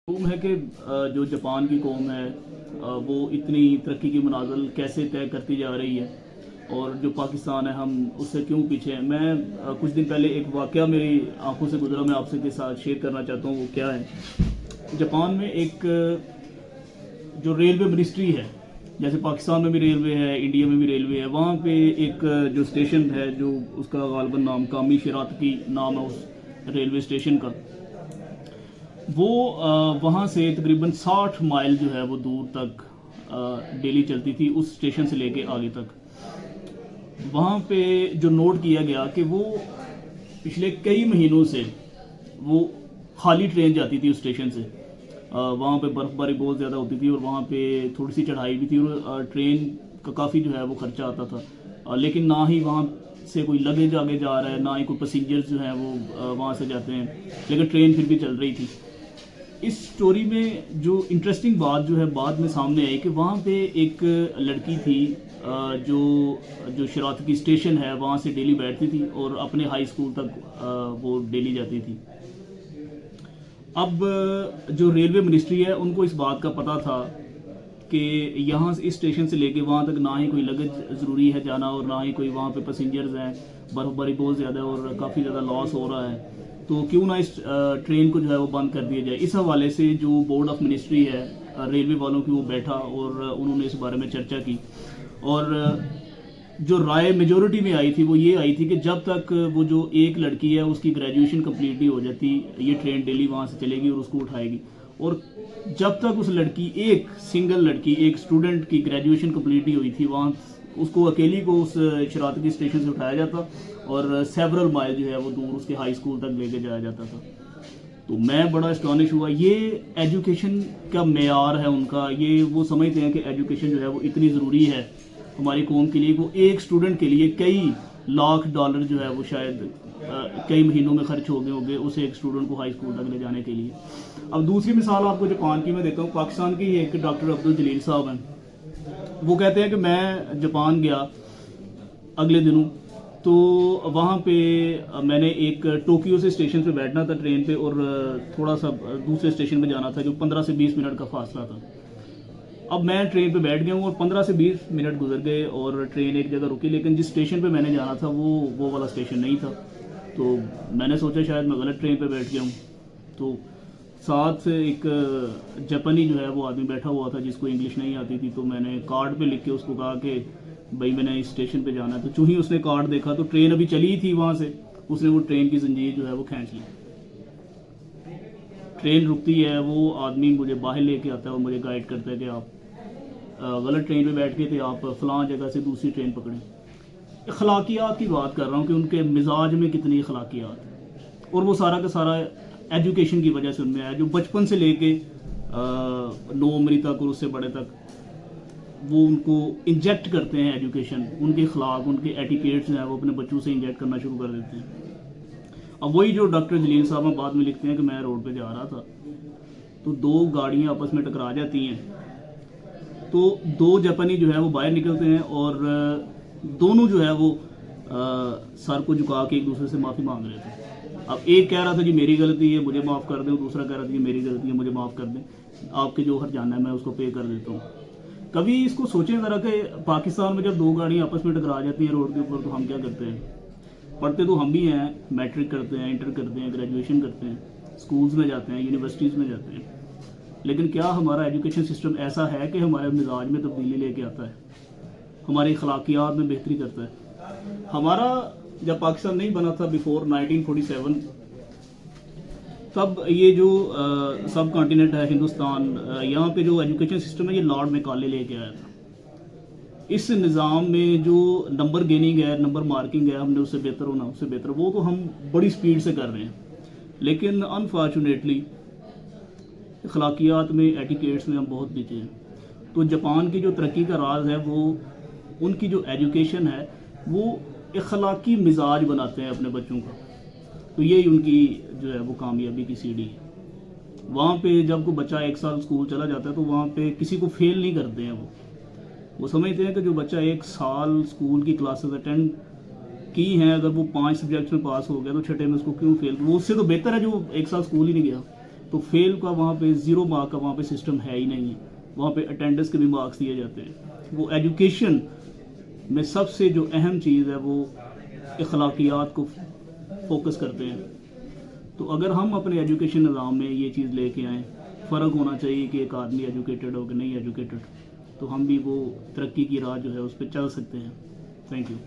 मालूम है कि जो जापान की कौम है वो इतनी तरक्की की मनाजिल कैसे तय करती जा रही है और जो पाकिस्तान है हम उससे क्यों पीछे हैं। मैं कुछ दिन पहले एक वाक़या मेरी आंखों से गुजरा, मैं आपसे के साथ शेयर करना चाहता हूँ। वो क्या है, जापान में एक जो रेलवे मिनिस्ट्री है, जैसे पाकिस्तान में भी रेलवे है, इंडिया में भी रेलवे है, वहाँ पे एक जो स्टेशन है, जो उसका गालबन नाम कामी शिरातकी नाम है उस रेलवे स्टेशन का, वो वहाँ से तकरीबन 60 माइल जो है वो दूर तक डेली चलती थी, उस स्टेशन से लेके आगे तक। वहाँ पे जो नोट किया गया कि वो पिछले कई महीनों से वो खाली ट्रेन जाती थी उस स्टेशन से। वहाँ पे बर्फ़बारी बहुत ज़्यादा होती थी और वहाँ पे थोड़ी सी चढ़ाई भी थी और ट्रेन का काफ़ी जो है वो ख़र्चा आता था, लेकिन ना ही वहाँ से कोई लगेज आगे जा रहा है, ना ही कोई पैसेंजर्स जो हैं वो वहाँ से जाते हैं, लेकिन ट्रेन फिर भी चल रही थी। इस स्टोरी में जो इंटरेस्टिंग बात जो है बाद में सामने आई कि वहाँ पे एक लड़की थी जो शिरातकी स्टेशन है वहाँ से डेली बैठती थी और अपने हाई स्कूल तक वो डेली जाती थी। अब जो रेलवे मिनिस्ट्री है उनको इस बात का पता था कि यहाँ इस स्टेशन से लेके वहाँ तक ना ही कोई लगेज ज़रूरी है जाना और ना ही कोई वहाँ पे पैसेंजर्स हैं, बर्फ़बारी बहुत ज़्यादा है और काफ़ी ज़्यादा लॉस हो रहा है, तो क्यों ना इस ट्रेन को जो है वो बंद कर दिया जाए। इस हवाले से जो बोर्ड ऑफ मिनिस्ट्री है रेलवे वालों की, वो बैठा और उन्होंने इस बारे में चर्चा की और जो राय मेजॉरिटी में आई थी वो ये आई थी कि जब तक वो जो एक लड़की है उसकी ग्रेजुएशन कंप्लीट नहीं हो जाती, ये ट्रेन डेली वहाँ से चलेगी और उसको उठाएगी, और जब तक उस लड़की, एक सिंगल लड़की, एक स्टूडेंट की ग्रेजुएशन कंप्लीट नहीं हुई थी, वहाँ उसको अकेली को उस शिरातकी स्टेशन से उठाया जाता और सेवरल माइल जो है वो दूर उसके हाई स्कूल तक लेके जाया जाता था। तो मैं बड़ा एस्टॉनिश हुआ। ये एजुकेशन का मेयार है उनका, ये वो समझते हैं कि एजुकेशन जो है वो इतनी ज़रूरी है हमारी कौम के लिए। वो एक स्टूडेंट के लिए कई लाख डॉलर जो है वो शायद कई महीनों में खर्च हो गए होंगे उसे एक स्टूडेंट को हाई स्कूल तक ले जाने के लिए। अब दूसरी मिसाल आपको जापान की मैं देता हूँ। पाकिस्तान की एक डॉक्टर अब्दुल जलील साहब हैं, वो कहते हैं कि मैं जापान गया अगले दिनों, तो वहाँ पे मैंने एक टोक्यो से स्टेशन पे बैठना था ट्रेन पे और थोड़ा सा दूसरे स्टेशन पे जाना था जो 15 से 20 मिनट का फासला था। अब मैं ट्रेन पे बैठ गया हूँ और 15 से 20 मिनट गुजर गए और ट्रेन एक जगह रुकी, लेकिन जिस स्टेशन पे मैंने जाना था वो वाला स्टेशन नहीं था। तो मैंने सोचा शायद मैं गलत ट्रेन पे बैठ गया हूँ। तो साथ एक जापानी जो है वो आदमी बैठा हुआ था जिसको इंग्लिश नहीं आती थी, तो मैंने कार्ड पे लिख के उसको कहा कि भाई मैंने इस स्टेशन पे जाना है। तो चूँ ही उसने कार्ड देखा तो ट्रेन अभी चली ही थी वहाँ से, उसने वो ट्रेन की जंजीर जो है वो खींच ली। ट्रेन रुकती है, वो आदमी मुझे बाहर लेके आता है और मुझे गाइड करता है कि आप गलत ट्रेन पे बैठ गए थे, आप फ़लाँ जगह से दूसरी ट्रेन पकड़ें। अखलाकियात की बात कर रहा हूँ कि उनके मिजाज में कितनी अखलाकियात है, और वो सारा का सारा एजुकेशन की वजह से उनमें आया। जो बचपन से लेके 9 उम्री तक और उससे बड़े तक वो उनको इंजेक्ट करते हैं एजुकेशन, उनके अखलाक, उनके एटिकेट्स हैं वो अपने बच्चों से इंजेक्ट करना शुरू कर देते हैं। अब वही जो डॉक्टर जलील साहब बाद में लिखते हैं कि मैं रोड पे जा रहा था तो 2 गाड़ियाँ आपस में टकरा जाती हैं, तो 2 जापानी जो है वो बाहर निकलते हैं और दोनों जो है वो सर को झुका के एक दूसरे से माफ़ी मांग रहे थे। अब एक कह रहा था जी मेरी गलती है मुझे माफ़ कर दें, दूसरा कह रहा था जी मेरी गलती है मुझे माफ़ कर दें, आपके जो हर जाना है मैं उसको पे कर देता हूँ। कभी इसको सोचें ज़रा कि पाकिस्तान में जब 2 गाड़ियाँ आपस में टकरा जाती हैं रोड के ऊपर तो हम क्या करते हैं। पढ़ते तो हम भी हैं, मैट्रिक करते हैं, इंटर करते हैं, ग्रेजुएशन करते हैं, स्कूल्स में जाते हैं, यूनिवर्सिटीज़ में जाते हैं, लेकिन क्या हमारा एजुकेशन सिस्टम ऐसा है कि हमारे मिजाज में तब्दीली लेके आता है, हमारी अखलाकियात में बेहतरी करता है। हमारा जब पाकिस्तान नहीं बना था बिफोर 1947, तब ये जो सब कॉन्टिनेंट है हिंदुस्तान, यहाँ पे जो एजुकेशन सिस्टम है ये लॉर्ड मैकाले लेके आया था। इस निज़ाम में जो नंबर गेनिंग है, नंबर मार्किंग है, हमने उससे बेहतर होना, उससे बेहतर, वो तो हम बड़ी स्पीड से कर रहे हैं, लेकिन अनफॉर्चुनेटली अखलाकियात में, एटिकेट्स में हम बहुत पीछे हैं। तो जापान की जो तरक्की का राज है वो उनकी जो एजुकेशन है वो अखलाकी मिजाज बनाते हैं अपने बच्चों का, तो यही उनकी जो है वो कामयाबी की सीढ़ी है। वहाँ पे जब कोई बच्चा 1 साल स्कूल चला जाता है तो वहाँ पे किसी को फेल नहीं करते हैं, वो समझते हैं कि जो बच्चा 1 साल स्कूल की क्लासेस अटेंड की हैं, अगर वो 5 सब्जेक्ट्स में पास हो गया तो छठे में उसको क्यों फेल, वो उससे तो बेहतर है जो 1 साल स्कूल ही नहीं गया। تو فیل کا وہاں پہ 0 مارک کا وہاں پہ سسٹم ہے ہی نہیں ہے. وہاں پہ اٹینڈنس کے بھی مارکس دیے جاتے ہیں. وہ ایجوکیشن میں سب سے جو اہم چیز ہے وہ اخلاقیات کو فوکس کرتے ہیں. تو اگر ہم اپنے ایجوکیشن نظام میں یہ چیز لے کے آئیں, فرق ہونا چاہیے کہ ایک آدمی ایجوکیٹڈ ہو کہ نہیں ایجوکیٹڈ, تو ہم بھی وہ ترقی کی راہ جو ہے اس پہ چل سکتے ہیں. Thank you.